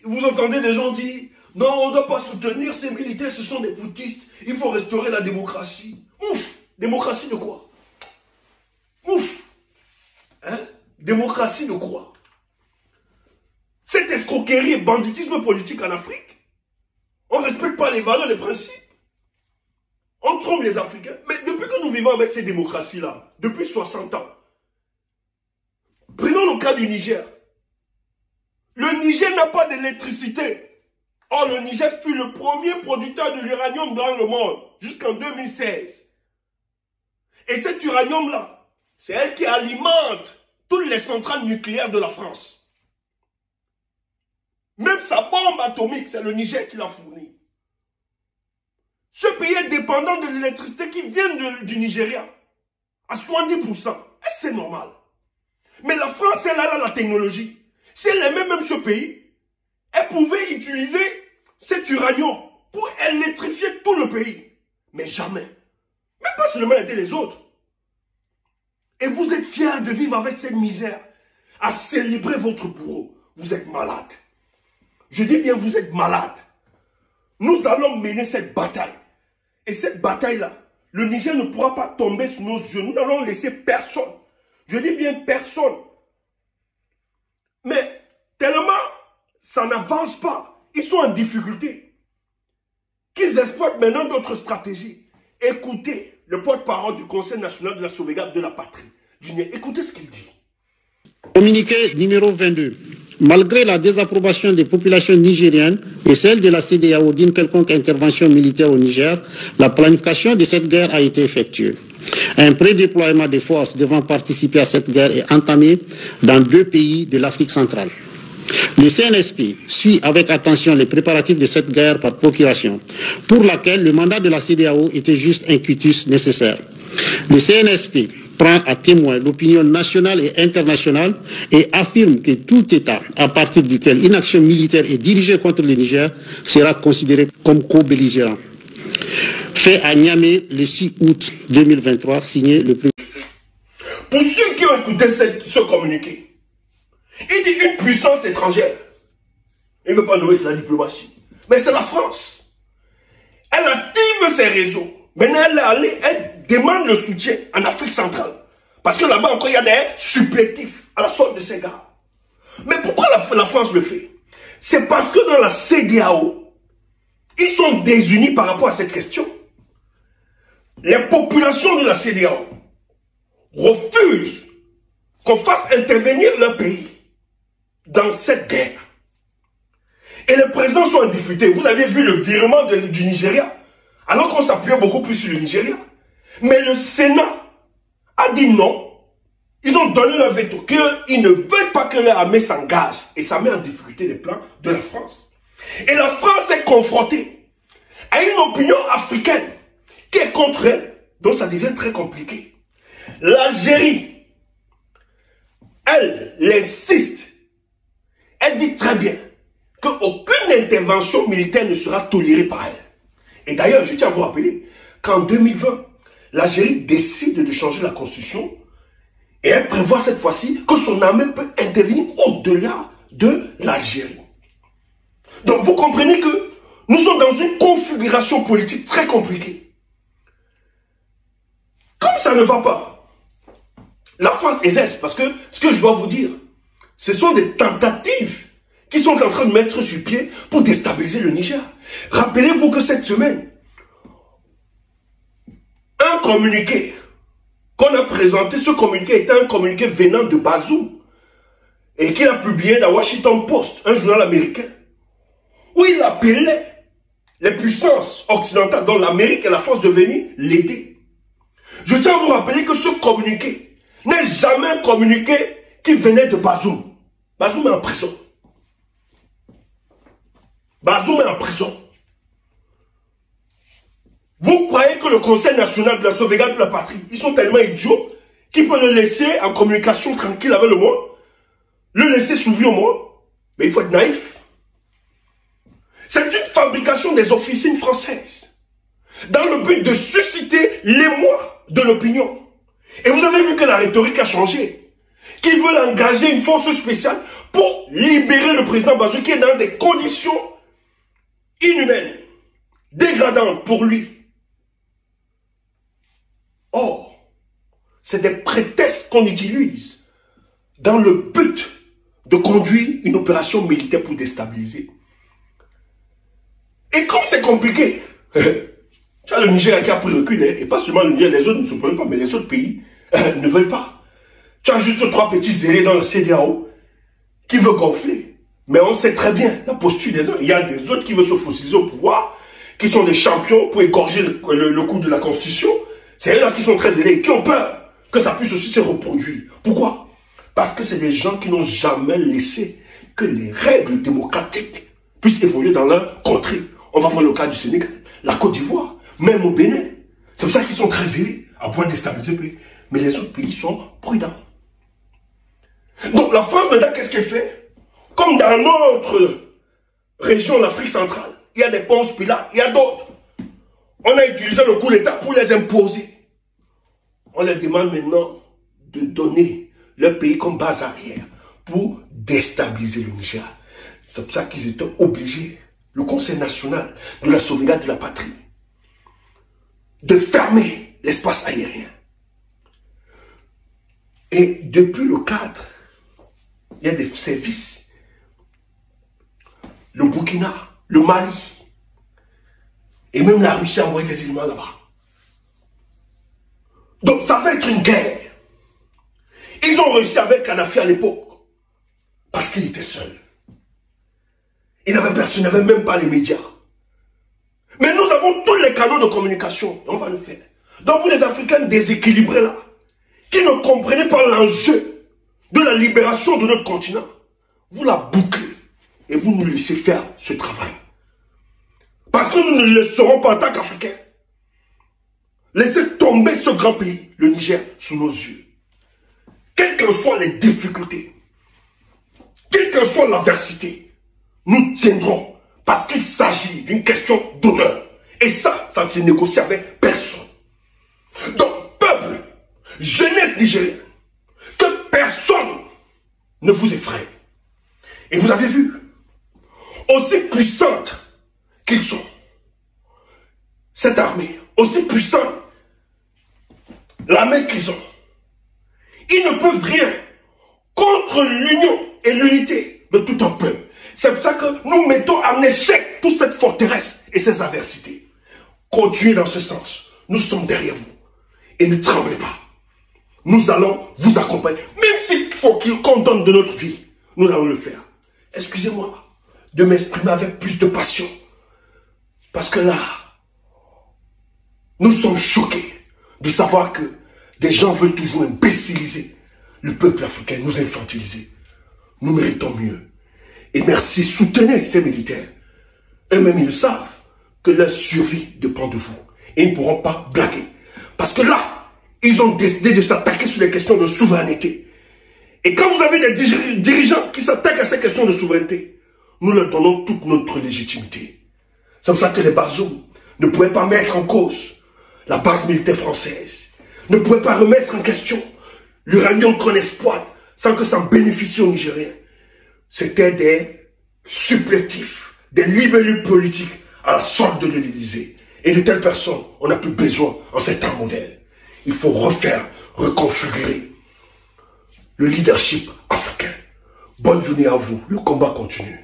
vous entendez des gens dire, non, on ne doit pas soutenir ces militaires, ce sont des bouddhistes, il faut restaurer la démocratie. Ouf! Démocratie de quoi? Ouf! Hein? Démocratie de quoi? Cette escroquerie et banditisme politique en Afrique, on ne respecte pas les valeurs, les principes. On trompe les Africains. Mais depuis que nous vivons avec ces démocraties-là, depuis 60 ans, prenons le cas du Niger. Le Niger n'a pas d'électricité. Or, le Niger fut le premier producteur de l'uranium dans le monde, jusqu'en 2016. Et cet uranium-là, c'est elle qui alimente toutes les centrales nucléaires de la France. Même sa bombe atomique, c'est le Niger qui l'a fournie. Ce pays est dépendant de l'électricité qui vient du Nigeria, à 70%. Est-ce que c'est normal? Mais la France, elle a la technologie. Si elle aimait même ce pays, elle pouvait utiliser cet uranium pour électrifier tout le pays. Mais jamais. Même pas seulement aider les autres. Et vous êtes fiers de vivre avec cette misère, à célébrer votre bourreau. Vous êtes malade. Je dis bien, vous êtes malade. Nous allons mener cette bataille. Et cette bataille-là, le Niger ne pourra pas tomber sous nos yeux. Nous n'allons laisser personne. Je dis bien personne. Mais tellement ça n'avance pas. Ils sont en difficulté. Qu'ils exploitent maintenant d'autres stratégies. Écoutez le porte-parole du Conseil national de la sauvegarde de la patrie. Écoutez ce qu'il dit. Communiqué numéro 22. Malgré la désapprobation des populations nigériennes et celle de la CEDEAO d'une quelconque intervention militaire au Niger, la planification de cette guerre a été effectuée. Un prédéploiement des forces devant participer à cette guerre est entamé dans 2 pays de l'Afrique centrale. Le CNSP suit avec attention les préparatifs de cette guerre par procuration, pour laquelle le mandat de la CEDEAO était juste un quitus nécessaire. Le CNSP prend à témoin l'opinion nationale et internationale et affirme que tout État à partir duquel une action militaire est dirigée contre le Niger sera considéré comme co-belligérant. Fait à Niamey le 6 août 2023, signé le président. Pour ceux qui ont écouté ce communiqué, il dit une puissance étrangère. Il ne veut pas nommer c'est la diplomatie. Mais c'est la France. Elle active ses réseaux. Maintenant, elle demande le soutien en Afrique centrale. Parce que là-bas encore, il y a des supplétifs à la sorte de ces gars. Mais pourquoi la France le fait? C'est parce que dans la CEDEAO, ils sont désunis par rapport à cette question. Les populations de la CEDEAO refusent qu'on fasse intervenir leur pays dans cette guerre. Et les présidents sont en difficulté. Vous avez vu le virement du Nigeria, alors qu'on s'appuyait beaucoup plus sur le Nigeria. Mais le Sénat a dit non. Ils ont donné leur veto, qu'ils ne veulent pas que leur armée s'engage. Et ça met en difficulté les plans de la France. Et la France est confrontée à une opinion africaine qui est contre elle. Donc ça devient très compliqué. L'Algérie, elle insiste. Elle dit très bien qu'aucune intervention militaire ne sera tolérée par elle. Et d'ailleurs, je tiens à vous rappeler qu'en 2020, l'Algérie décide de changer la constitution et elle prévoit cette fois-ci que son armée peut intervenir au-delà de l'Algérie. Donc vous comprenez que nous sommes dans une configuration politique très compliquée. Comme ça ne va pas, la France exerce, parce que ce que je dois vous dire, ce sont des tentatives qui sont en train de mettre sur pied pour déstabiliser le Niger. Rappelez-vous que cette semaine, un communiqué qu'on a présenté, ce communiqué était un communiqué venant de Bazoum et qu'il a publié dans Washington Post, un journal américain, où il appelait les puissances occidentales, dont l'Amérique et la France, de venir l'aider. Je tiens à vous rappeler que ce communiqué n'est jamais un communiqué qui venait de Bazoum. Bazoum est en prison. Bazoum est en prison. Vous croyez que le Conseil national de la sauvegarde de la patrie, ils sont tellement idiots qu'ils peuvent le laisser en communication tranquille avec le monde, le laisser s'ouvrir au monde? Mais il faut être naïf. C'est une fabrication des officines françaises dans le but de susciter l'émoi de l'opinion. Et vous avez vu que la rhétorique a changé. qui veulent engager une force spéciale pour libérer le président Bazoum qui est dans des conditions inhumaines, dégradantes pour lui. Or, c'est des prétextes qu'on utilise dans le but de conduire une opération militaire pour déstabiliser. Et comme c'est compliqué, tu as le Nigeria qui a pris recul, et pas seulement le Nigeria, les autres ne se prennent pas, mais les autres pays ne veulent pas. Tu as juste 3 petits zélés dans le CEDEAO qui veulent gonfler. Mais on sait très bien la posture des autres. Il y a des autres qui veulent se fossiliser au pouvoir, qui sont des champions pour égorger le coup de la Constitution. C'est eux-là qui sont très zélés, qui ont peur que ça puisse aussi se reproduire. Pourquoi? Parce que c'est des gens qui n'ont jamais laissé que les règles démocratiques puissent évoluer dans leur contrée. On va voir le cas du Sénégal, la Côte d'Ivoire, même au Bénin. C'est pour ça qu'ils sont très zélés à pouvoir déstabiliser le pays. Mais les autres pays sont prudents. Donc la France, maintenant, qu'est-ce qu'elle fait? Comme dans notre région, l'Afrique centrale, il y a des Ponce Pilate, il y a d'autres. On a utilisé le coup d'État pour les imposer. On leur demande maintenant de donner leur pays comme base arrière pour déstabiliser le Niger. C'est pour ça qu'ils étaient obligés, le Conseil national de la sauvegarde de la patrie, de fermer l'espace aérien. Et depuis le cadre, il y a des services. Le Burkina, le Mali, et même la Russie a envoyé des éléments là-bas. Donc ça va être une guerre. Ils ont réussi avec Kadhafi à l'époque, parce qu'il était seul. Il n'avait personne, il n'avait même pas les médias. Mais nous avons tous les canaux de communication, et on va le faire. Donc vous les Africains déséquilibrés là, qui ne comprenez pas l'enjeu de la libération de notre continent, vous la bouclez et vous nous laissez faire ce travail. Parce que nous ne le laisserons pas en tant qu'Africains. Laissez tomber ce grand pays, le Niger, sous nos yeux. Quelles que soient les difficultés, quelle que soit l'adversité, nous tiendrons parce qu'il s'agit d'une question d'honneur. Et ça ne se négocie avec personne. Donc, peuple, jeunesse nigérienne, que personne ne vous effraie. Et vous avez vu, aussi puissante qu'ils sont, cette armée, aussi puissante, l'armée qu'ils ont, ils ne peuvent rien contre l'union et l'unité de tout un peuple. C'est pour ça que nous mettons en échec toute cette forteresse et ces adversités. Continuez dans ce sens. Nous sommes derrière vous. Et ne tremblez pas. Nous allons vous accompagner. Même s'il faut qu'on donne de notre vie, nous allons le faire. Excusez-moi de m'exprimer avec plus de passion. Parce que là, nous sommes choqués de savoir que des gens veulent toujours imbéciliser le peuple africain, nous infantiliser. Nous méritons mieux. Et merci, soutenez ces militaires. Eux-mêmes, ils savent que leur survie dépend de vous. Et ils ne pourront pas blaguer. Parce que là, ils ont décidé de s'attaquer sur les questions de souveraineté. Et quand vous avez des dirigeants qui s'attaquent à ces questions de souveraineté, nous leur donnons toute notre légitimité. C'est pour ça que les Bazoum ne pouvaient pas mettre en cause la base militaire française, ne pouvaient pas remettre en question l'uranium qu'on exploite sans que ça en bénéficie aux Nigériens. C'était des supplétifs, des libellus politiques à la solde de l'Élysée. Et de telles personnes, on n'a plus besoin en ces temps modèles. Il faut refaire, reconfigurer le leadership africain. Bonne journée à vous, le combat continue.